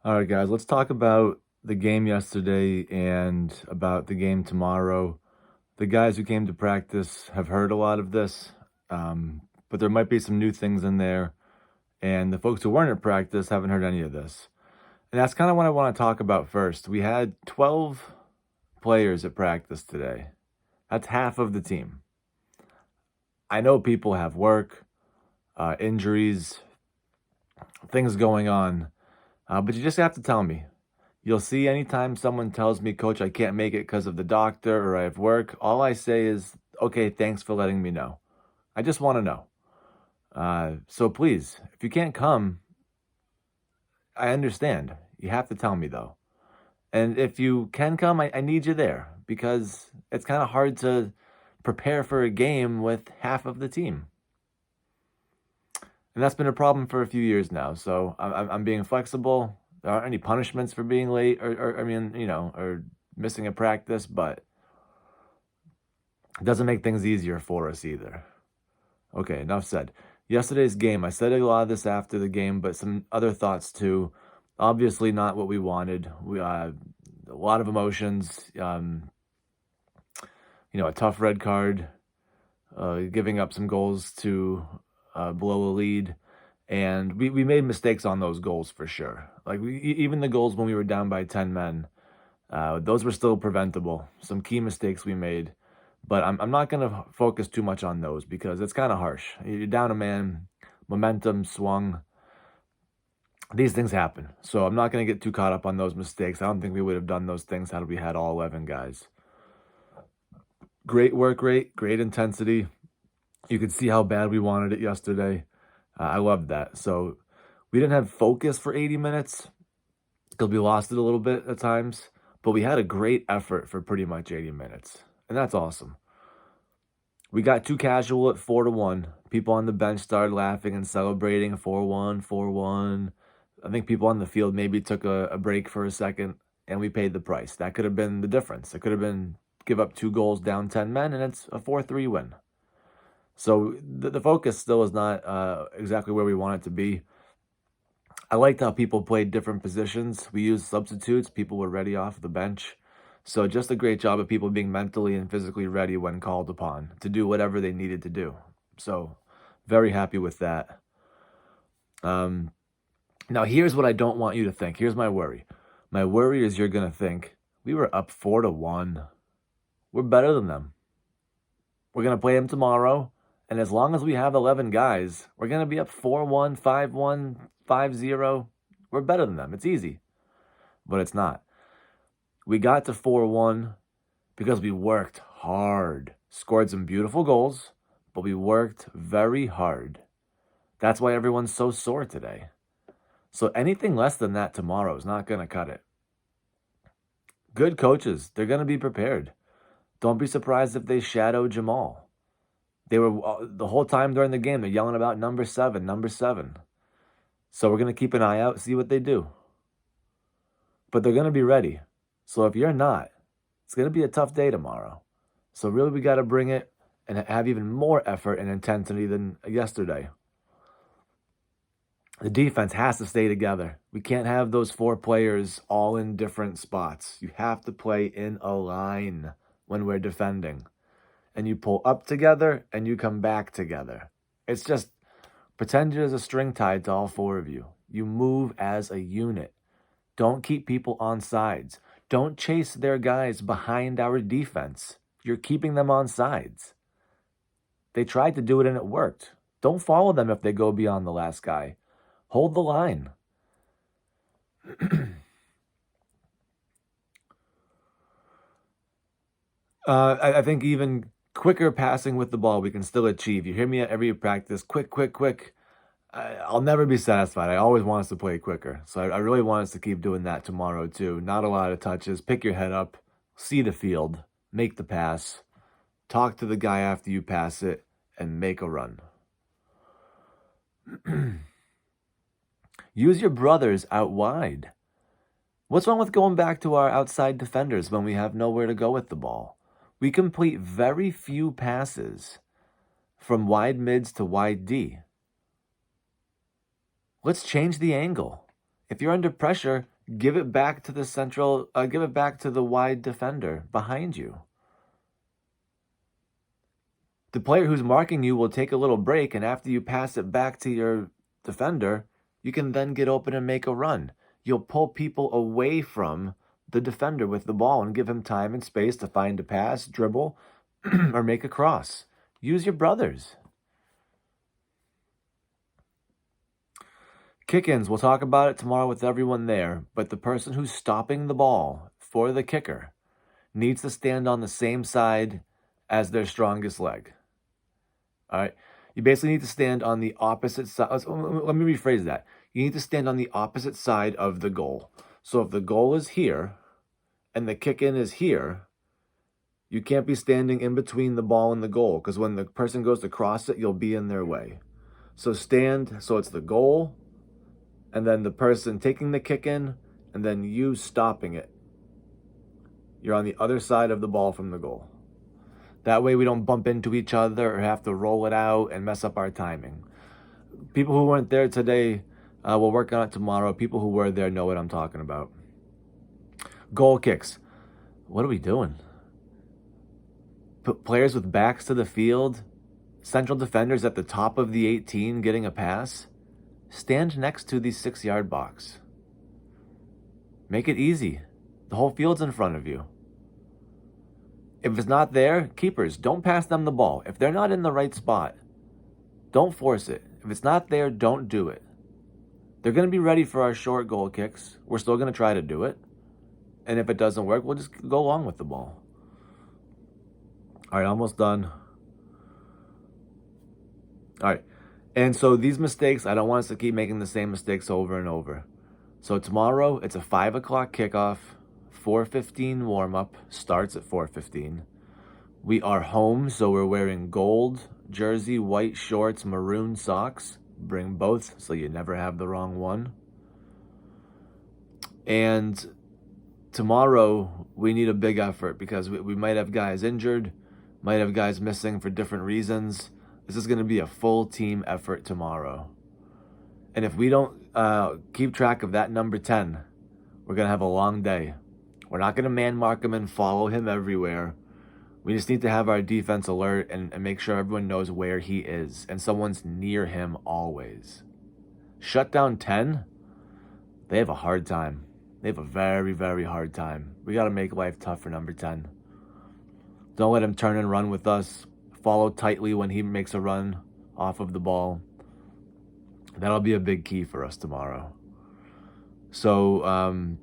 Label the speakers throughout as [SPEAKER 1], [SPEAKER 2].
[SPEAKER 1] All right, guys, let's talk about the game yesterday and about the game tomorrow. The guys who came to practice have heard a lot of this, but there might be some new things in there. And the folks who weren't at practice haven't heard any of this. And that's kind of what I want to talk about first. We had 12 players at practice today. That's half of the team. I know people have work, injuries, things going on, but you just have to tell me. You'll see anytime someone tells me, Coach, I can't make it because of the doctor or I have work, all I say is, okay, thanks for letting me know. I just want to know. So please, if you can't come, I understand. You have to tell me though. And if you can come, I need you there because it's kind of hard to prepare for a game with half of the team. And that's been a problem for a few years now. So I'm being flexible. There aren't any punishments for being late or missing a practice, but it doesn't make things easier for us either. Okay, enough said. Yesterday's game, I said a lot of this after the game, but some other thoughts too. Obviously not what we wanted. We a lot of emotions. A tough red card, giving up some goals to blow a lead. And we made mistakes on those goals for sure. Like even the goals when we were down by 10 men, those were still preventable. Some key mistakes we made. But I'm not going to focus too much on those because it's kind of harsh. You're down a man, momentum swung. These things happen. So I'm not going to get too caught up on those mistakes. I don't think we would have done those things had we had all 11 guys. Great work rate, great intensity. You could see how bad we wanted it yesterday. I loved that. So we didn't have focus for 80 minutes because we lost it a little bit at times, but we had a great effort for pretty much 80 minutes. And that's awesome. We got too casual at 4-1. People on the bench started laughing and celebrating 4-1, 4-1. I think people on the field maybe took a break for a second, and we paid the price. That could have been the difference. It could have been give up 2 goals down 10 men, and it's a 4-3 win. So the focus still is not exactly where we want it to be. I liked how people played different positions. We used substitutes. People were ready off the bench. So just a great job of people being mentally and physically ready when called upon to do whatever they needed to do. So very happy with that. Now here's what I don't want you to think. Here's my worry. My worry is you're going to think we were up 4-1. We're better than them. We're going to play them tomorrow. And as long as we have 11 guys, we're going to be up 4-1, 5-1, 5-0. We're better than them. It's easy. But it's not. We got to 4-1 because we worked hard. Scored some beautiful goals, but we worked very hard. That's why everyone's so sore today. So anything less than that tomorrow is not going to cut it. Good coaches, they're going to be prepared. Don't be surprised if they shadow Jamal. They were the whole time during the game, they're yelling about number 7, number 7. So we're going to keep an eye out, see what they do. But they're going to be ready. So if you're not, it's going to be a tough day tomorrow. So really we got to bring it and have even more effort and intensity than yesterday. The defense has to stay together. We can't have those 4 players all in different spots. You have to play in a line when we're defending. And you pull up together and you come back together. It's just pretend there's a string tied to all 4 of you. You move as a unit. Don't keep people on sides. Don't chase their guys behind our defense. You're keeping them on sides. They tried to do it and it worked. Don't follow them if they go beyond the last guy. Hold the line. I think even quicker passing with the ball we can still achieve. You hear me at every practice, quick, quick, quick. I'll never be satisfied. I always want us to play quicker. So I really want us to keep doing that tomorrow too. Not a lot of touches. Pick your head up. See the field. Make the pass. Talk to the guy after you pass it. And make a run. Use your brothers out wide. What's wrong with going back to our outside defenders when we have nowhere to go with the ball? We complete very few passes from wide mids to wide D. Let's change the angle. If you're under pressure, Give it back to the central, give it back to the wide defender behind you. The player who's marking you will take a little break, and after you pass it back to your defender, you can then get open and make a run. You'll pull people away from the defender with the ball and give him time and space to find a pass, dribble, or make a cross. Use your brothers. Kick-ins, we'll talk about it tomorrow with everyone there, but the person who's stopping the ball for the kicker needs to stand on the same side as their strongest leg. All right? You basically need to stand on the opposite side. Let me rephrase that. You need to stand on the opposite side of the goal. So if the goal is here and the kick-in is here, you can't be standing in between the ball and the goal, because when the person goes to cross it, you'll be in their way. So stand so it's the goal, and then the person taking the kick-in, and then you stopping it. You're on the other side of the ball from the goal. That way we don't bump into each other or have to roll it out and mess up our timing. People who weren't there today, we'll work on it tomorrow. People who were there know what I'm talking about. Goal kicks. What are we doing? Put players with backs to the field, central defenders at the top of the 18 getting a pass. Stand next to the 6-yard box. Make it easy. The whole field's in front of you. If it's not there, keepers, don't pass them the ball. If they're not in the right spot, don't force it. If it's not there, don't do it. They're going to be ready for our short goal kicks. We're still going to try to do it. And if it doesn't work, we'll just go along with the ball. All right, almost done. All right. And so these mistakes, I don't want us to keep making the same mistakes over and over. So tomorrow, it's a 5 o'clock kickoff. 4:15 warm-up, starts at 4:15. We are home, so we're wearing gold jersey, white shorts, maroon socks. Bring both so you never have the wrong one. And tomorrow, we need a big effort because we might have guys injured, might have guys missing for different reasons. This is going to be a full team effort tomorrow. And if we don't keep track of that number 10, we're going to have a long day. We're not going to man mark him and follow him everywhere. We just need to have our defense alert and make sure everyone knows where he is and someone's near him always. Shut down 10, they have a hard time. They have a very, very hard time. We got to make life tough for number 10. Don't let him turn and run with us. Follow tightly when he makes a run off of the ball. That'll be a big key for us tomorrow. So,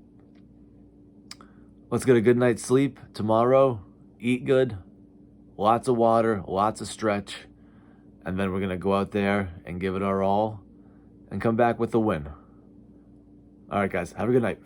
[SPEAKER 1] let's get a good night's sleep tomorrow. Eat good, lots of water, lots of stretch, and then we're going to go out there and give it our all and come back with a win. All right, guys, have a good night.